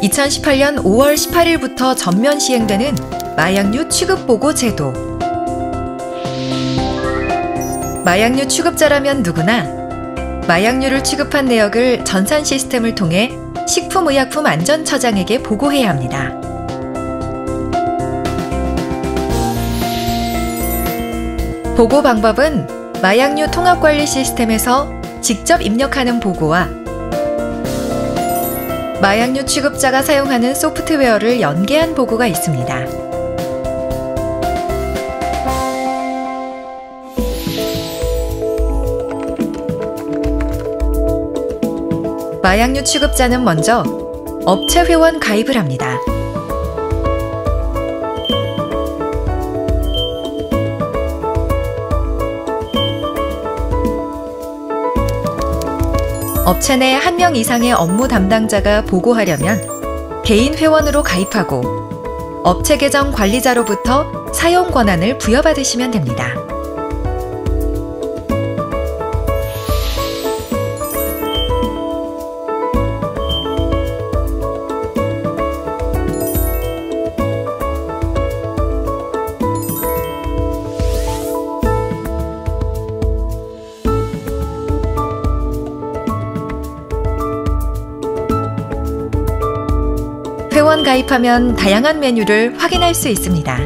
(2018년 5월 18일부터) 전면 시행되는 마약류 취급보고 제도. 마약류 취급자라면 누구나 마약류를 취급한 내역을 전산 시스템을 통해 식품의약품안전처장에게 보고해야 합니다. 보고 방법은 마약류 통합관리 시스템에서 직접 입력하는 보고와 마약류 취급자가 사용하는 소프트웨어를 연계한 보고가 있습니다. 마약류 취급자는 먼저 업체 회원 가입을 합니다. 업체 내 1명 이상의 업무 담당자가 보고하려면 개인 회원으로 가입하고 업체 계정 관리자로부터 사용 권한을 부여받으시면 됩니다. 회원 가입하면 다양한 메뉴를 확인할 수 있습니다.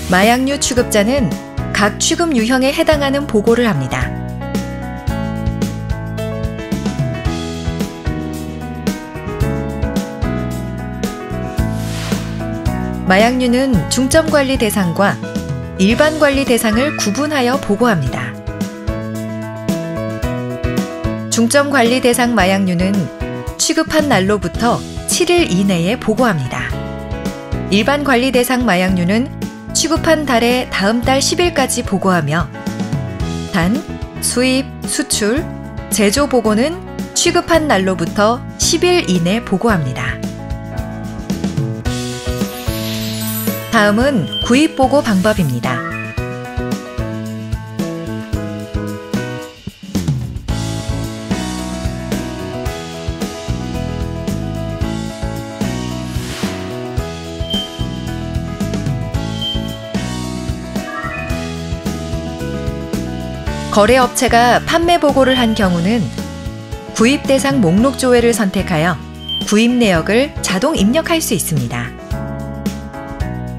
마약류 취급자는 각 취급 유형에 해당하는 보고를 합니다. 마약류는 중점관리 대상과 일반 관리 대상을 구분하여 보고합니다. 중점 관리 대상 마약류는 취급한 날로부터 7일 이내에 보고합니다. 일반 관리 대상 마약류는 취급한 달의 다음 달 10일까지 보고하며 단, 수입, 수출, 제조 보고는 취급한 날로부터 10일 이내 보고합니다. 다음은 구입 보고 방법입니다. 거래업체가 판매 보고를 한 경우는 구입 대상 목록 조회를 선택하여 구입 내역을 자동 입력할 수 있습니다.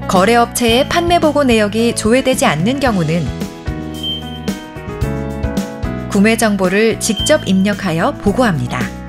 거래업체의 판매 보고 내역이 조회되지 않는 경우는 구매 정보를 직접 입력하여 보고합니다.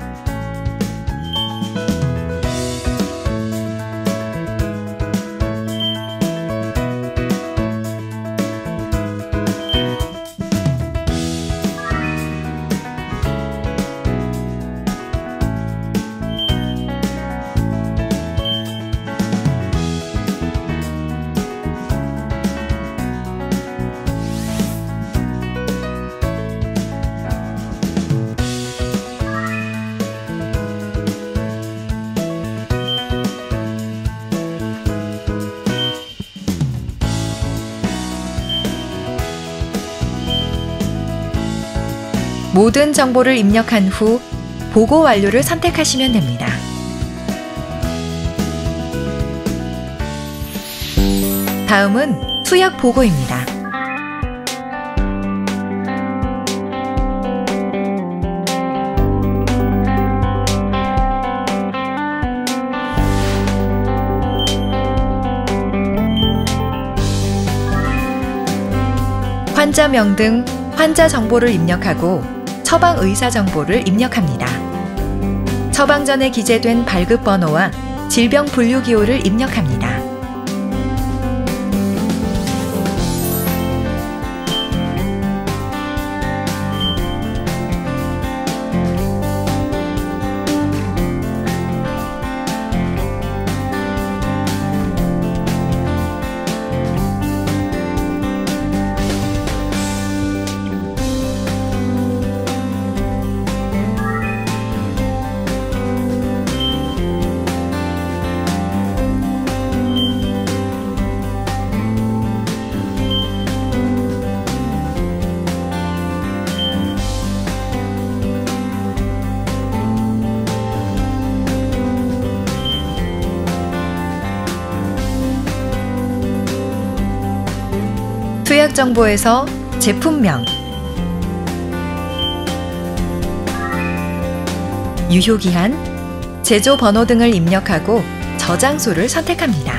모든 정보를 입력한 후 보고 완료를 선택하시면 됩니다. 다음은 투약 보고입니다. 환자명 등 환자 정보를 입력하고 처방 의사 정보를 입력합니다. 처방 전에 기재된 발급 번호와 질병 분류 기호를 입력합니다. 투약 정보에서 제품명, 유효기한, 제조 번호 등을 입력하고 저장소를 선택합니다.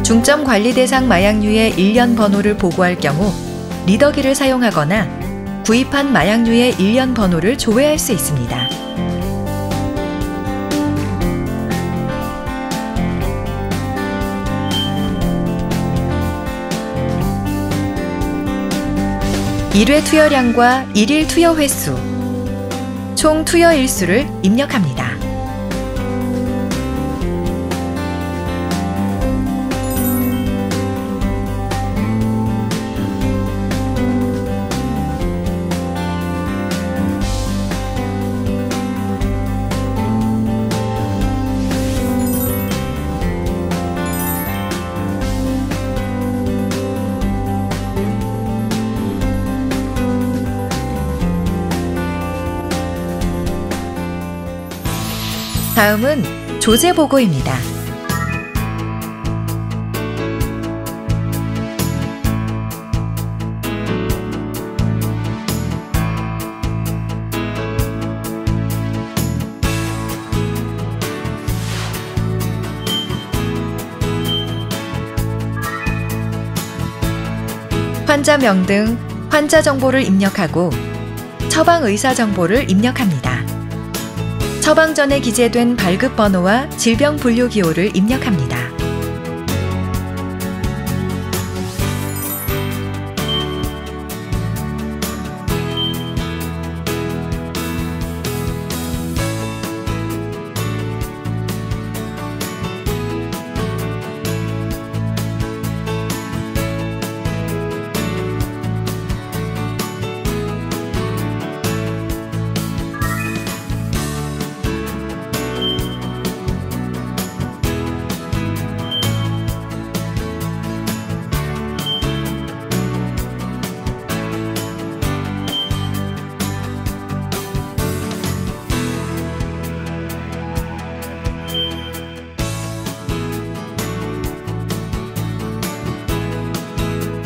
중점 관리 대상 마약류의 일련 번호를 보고할 경우 리더기를 사용하거나 구입한 마약류의 일련 번호를 조회할 수 있습니다. 일회 투여량과 일일 투여 횟수, 총 투여 일수를 입력합니다. 다음은 조제 보고입니다. 환자명 등 환자 정보를 입력하고 처방 의사 정보를 입력합니다. 처방 전에 기재된 발급 번호와 질병 분류 기호를 입력합니다.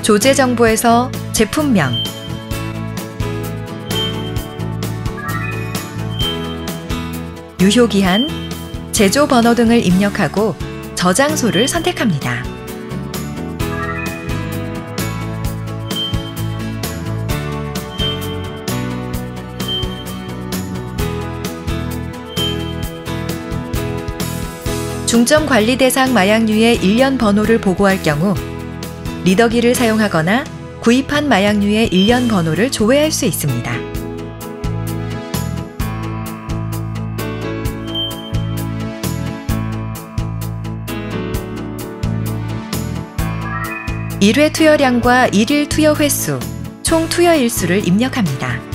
조제 정보에서 제품명, 유효기한, 제조 번호 등을 입력하고 저장소를 선택합니다. 중점 관리 대상 마약류의 일련 번호를 보고할 경우 리더기를 사용하거나 구입한 마약류의 일련 번호를 조회할 수 있습니다. 일회 투여량과 일일 투여 횟수, 총 투여 일수를 입력합니다.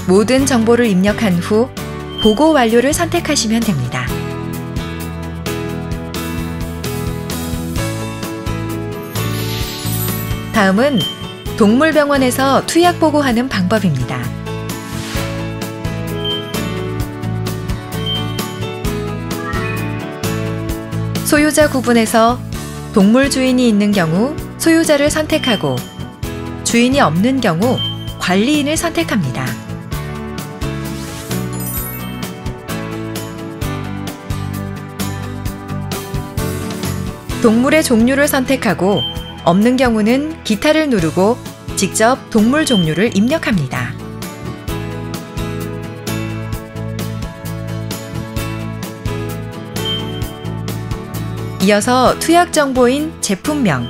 모든 정보를 입력한 후 보고 완료를 선택하시면 됩니다. 다음은 동물병원에서 투약 보고하는 방법입니다. 소유자 구분에서 동물 주인이 있는 경우 소유자를 선택하고 주인이 없는 경우 관리인을 선택합니다. 동물의 종류를 선택하고 없는 경우는 기타를 누르고 직접 동물 종류를 입력합니다. 이어서 투약 정보인 제품명,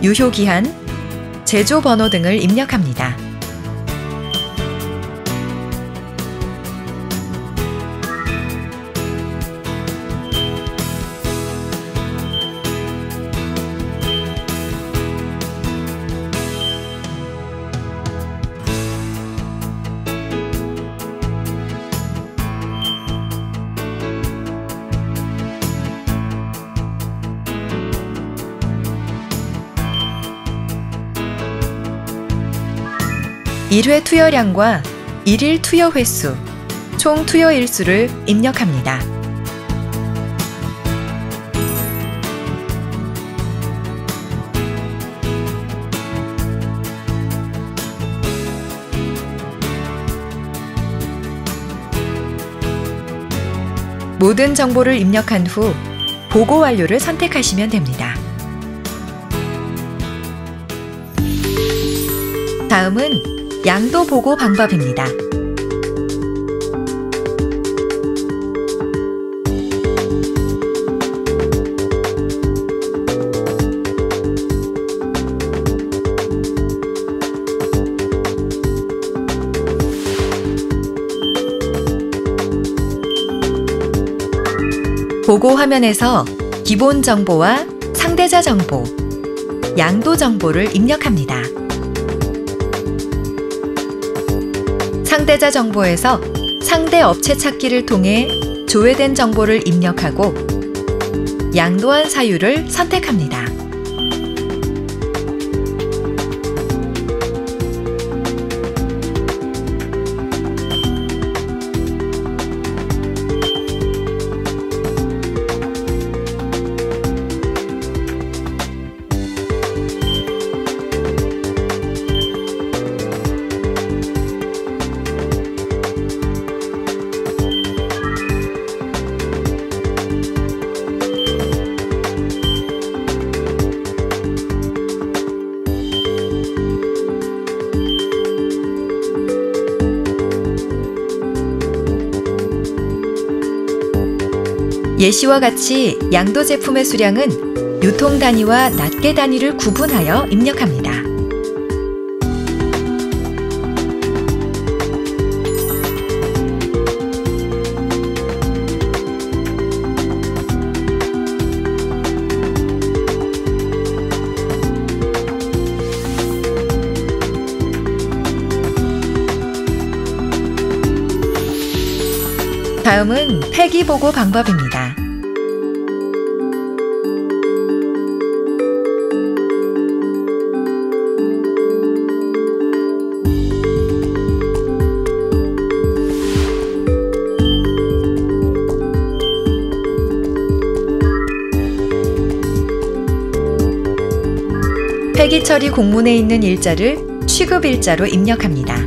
유효기한, 제조 번호 등을 입력합니다. 1회 투여량과 1일 투여 횟수, 총 투여 일수를 입력합니다. 모든 정보를 입력한 후 보고 완료를 선택하시면 됩니다. 다음은 양도 보고 방법입니다. 보고 화면에서 기본 정보와 상대자 정보, 양도 정보를 입력합니다. 상대자 정보에서 상대 업체 찾기를 통해 조회된 정보를 입력하고 양도한 사유를 선택합니다. 예시와 같이 양도 제품의 수량은 유통 단위와 낱개 단위를 구분하여 입력합니다. 다음은 폐기 보고 방법입니다. 폐기 처리 공문에 있는 일자를 취급 일자로 입력합니다.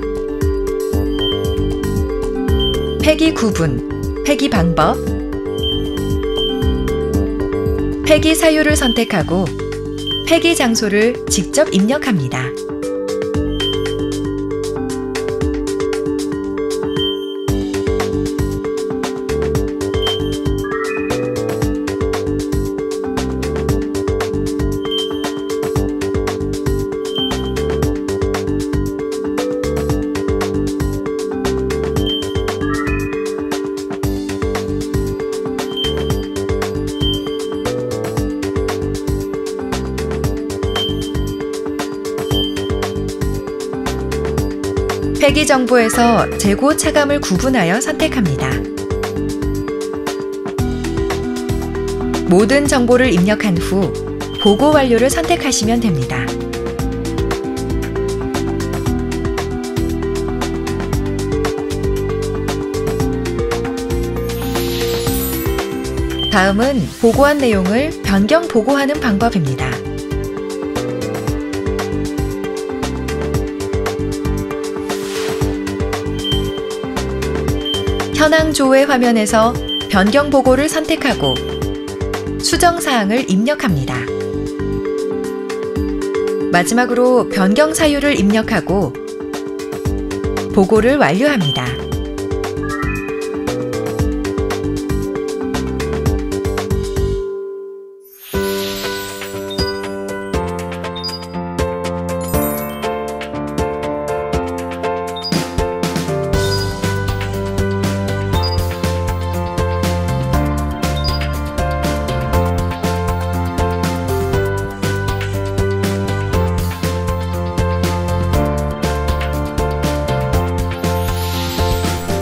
폐기 구분, 폐기 방법, 폐기 사유를 선택하고 폐기 장소를 직접 입력합니다. 폐기 정보에서 재고 차감을 구분하여 선택합니다. 모든 정보를 입력한 후 보고 완료를 선택하시면 됩니다. 다음은 보고한 내용을 변경 보고하는 방법입니다. 현황 조회 화면에서 변경 보고를 선택하고 수정 사항을 입력합니다. 마지막으로 변경 사유를 입력하고 보고를 완료합니다.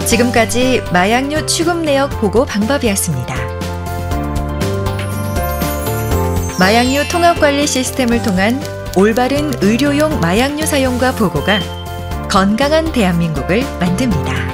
지금까지 마약류 취급 내역 보고 방법이었습니다. 마약류 통합관리 시스템을 통한 올바른 의료용 마약류 사용과 보고가 건강한 대한민국을 만듭니다.